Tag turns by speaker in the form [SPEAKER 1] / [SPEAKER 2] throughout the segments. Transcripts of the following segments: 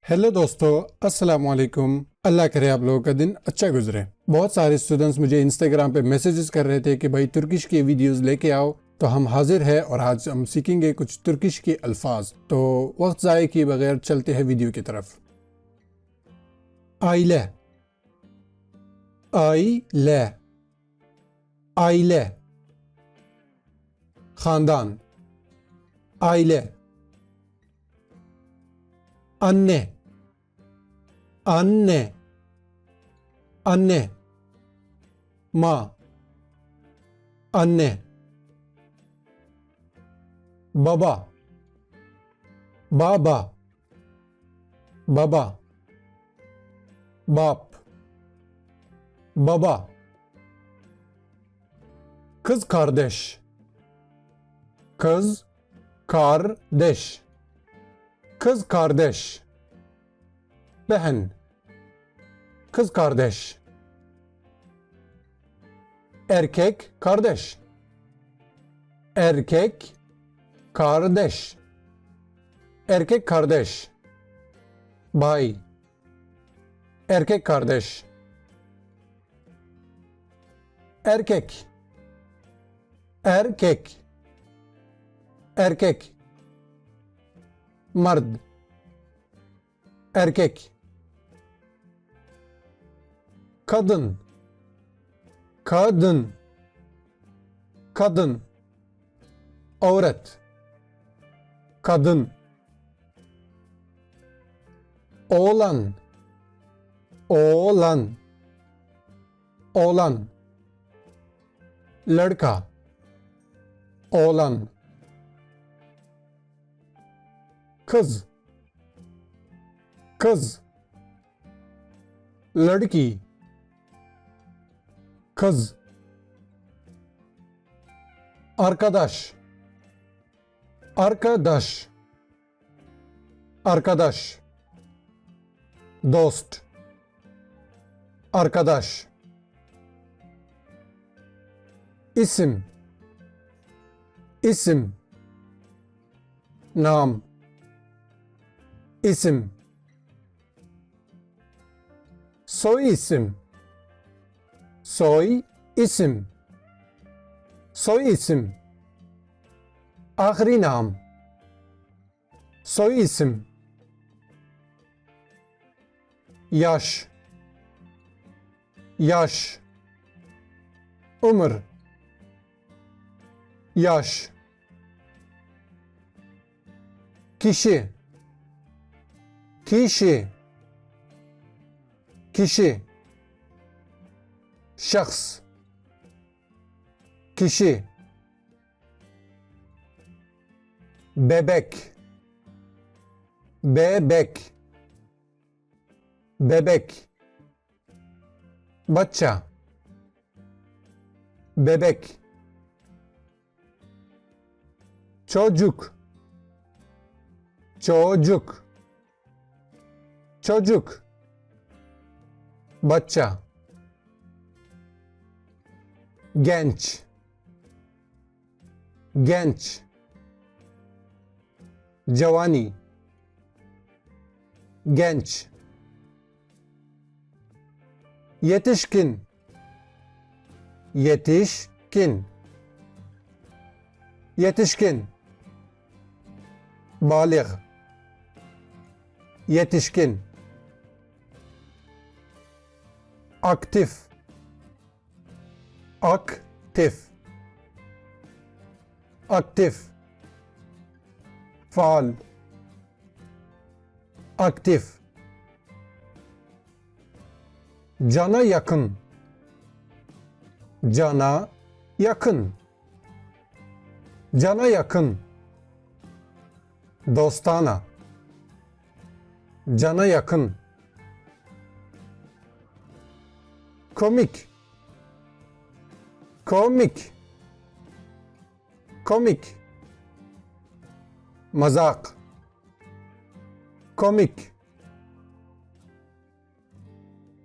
[SPEAKER 1] हेलो दोस्तों, अस्सलाम वालेकुम। अल्लाह करे आप लोगों का दिन अच्छा गुजरे। बहुत सारे स्टूडेंट्स मुझे इंस्टाग्राम पे मैसेजेस कर रहे थे कि भाई तुर्किश की वीडियोस लेके आओ, तो हम हाजिर है और आज हम सीखेंगे कुछ तुर्किश के अल्फाज। तो वक्त ज़ाय किए बगैर चलते हैं वीडियो की तरफ। आइले, आइले, आइले, खानदान, आइले, अन्ने, अन्ने, अन्ने, माँ, अन्ने, बाबा, बाबा, बाबा, बाप, baba, kız kardeş, kız kardeş, kız kardeş, behen, kız kardeş, erkek kardeş, erkek kardeş, erkek kardeş, bay, erkek kardeş, erkek, erkek, erkek, mard, erkek, kadın, kadın, kadın, avret, kadın, oğlan, oğlan, oğlan, लड़का, oğlan, kız, kız, लड़की, kız, arkadaş, arkadaş, arkadaş, dost, arkadaş, isim, isim, नाम, isim, soy isim, soy isim, soy isim, आखिरी नाम, soy isim, yaş, yaş, umur, yaş, kişi, kişi, kişi, şahs, kişi, bebek, bebek, bebek, बच्चा, bebek, çocuk, çocuk, çocuk, बच्चा, genç, genç, जवानी, genç, yetişkin, yetişkin, yetişkin, baligh, yetişkin, aktif, aktif, aktif, faal, aktif, cana yakın, cana yakın, cana yakın, dostana, cana yakın, komik, komik, komik, मजाक, komik,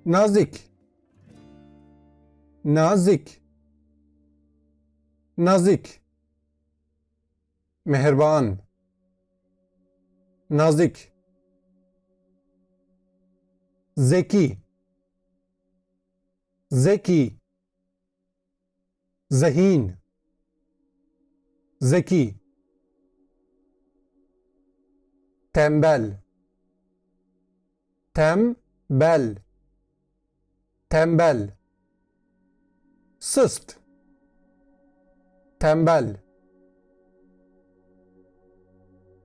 [SPEAKER 1] nazik, nazik, nazik, मेहरबान, नाजिक, zeki, zeki, zahin, zeki, tembel, tembel, tembel, sıst, tembel,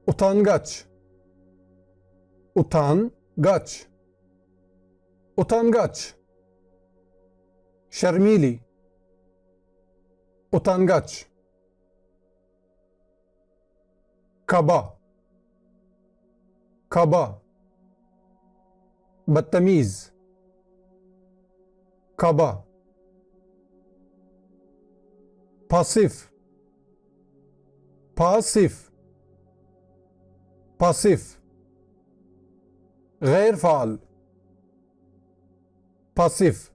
[SPEAKER 1] utangaç, utangaç, utangaç, şermili, utangaç, kaba, kaba, बदतमीज, kaba, pasif, pasif, pasif, gayr faal, pasif,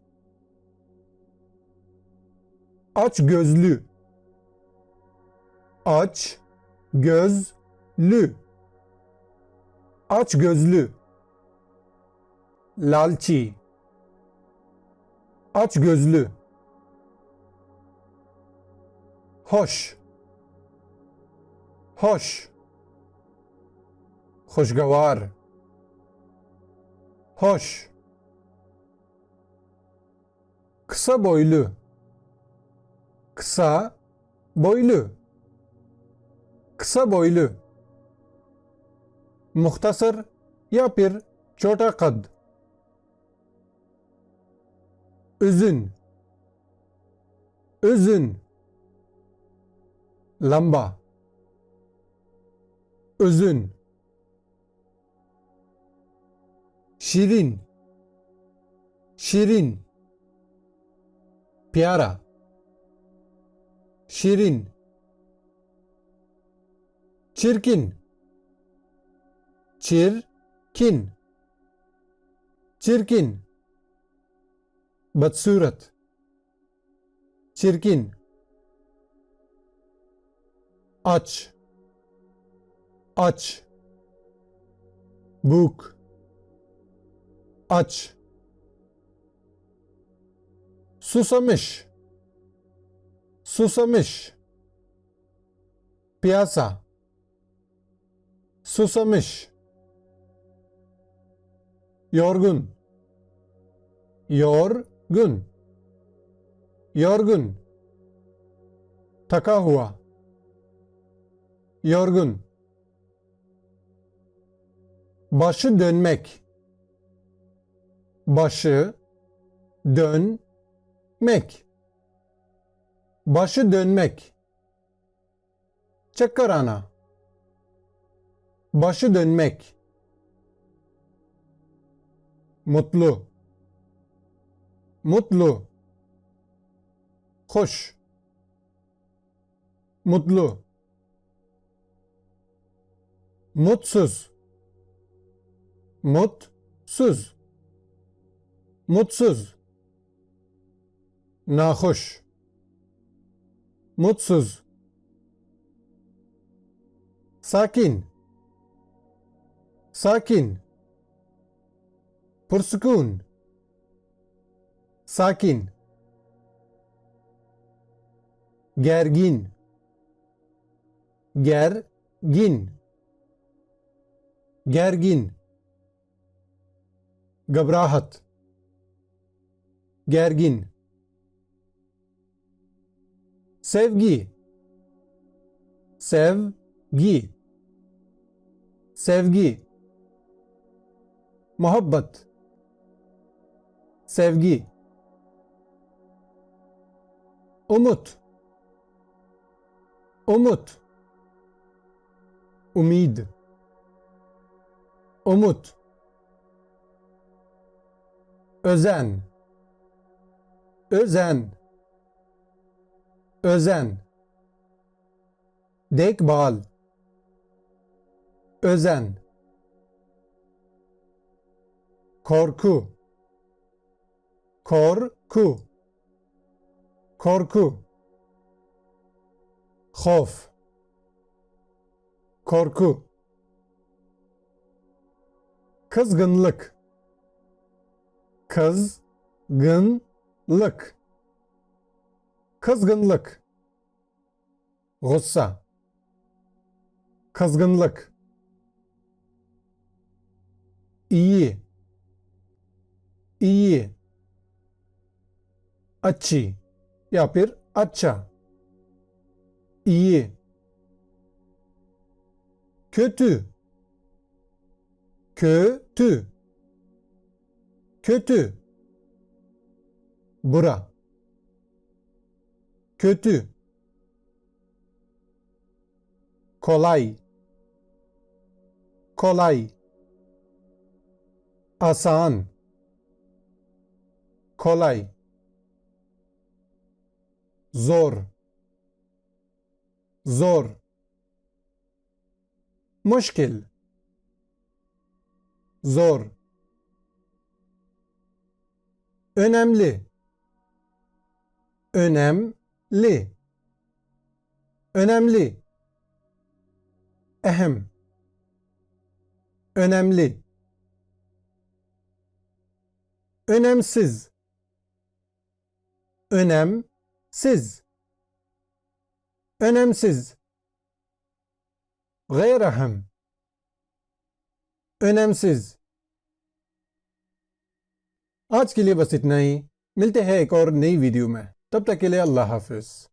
[SPEAKER 1] aç gözlü, aç gözlü, aç gözlü, lalçi, aç gözlü, hoş, hoş, hoşgvar, hoş, kısa boylu, kısa boylu, kısa boylu, muhtasar ya फिर छोटा कद, üzün, üzün, lamba, üzün, şirin, şirin, प्यारा, şirin, çirkin, çirkin, çirkin, बदसूरत, çirkin, aç, aç, buk, aç, susamış, susamış, piyasa, susamış, yorgun, yorgun, yorgun, taka hua, yorgun, başı dönmek, başı dönmek, başı dönmek, çakkar ana, başı dönmek, mutlu, mutlu, hoş, mutlu, mutsuz, mutsuz, mutsuz, nahoş, mutsuz, sakin, sakin, pursukun, sakin, gergin, gergin, gergin, घबराहट, gergin, sevgi, sevgi, sevgi, muhabbet, sevgi, umut, umut, umid, umut, özen, özen, özen, देखभाल, özen, korku, korku, korku, khof, korku, kızgınlık, kızgınlık, kızgınlık, गुस्सा, kızgınlık, iyi, iyi, अच्छी या फिर अच्छा, iyi, kötü, kötü, kötü, bura, kötü, kolay, kolay, आसान, kolay, zor, zor, मुश्किल, zor, önemli, önemli, önemli, ehem, önemli, önemsiz, önemsiz, önemsiz, गैर अहम, önemsiz। आज के लिए बस इतना ही। मिलते हैं एक और नई वीडियो में, तब तक के लिए अल्लाह हाफिज।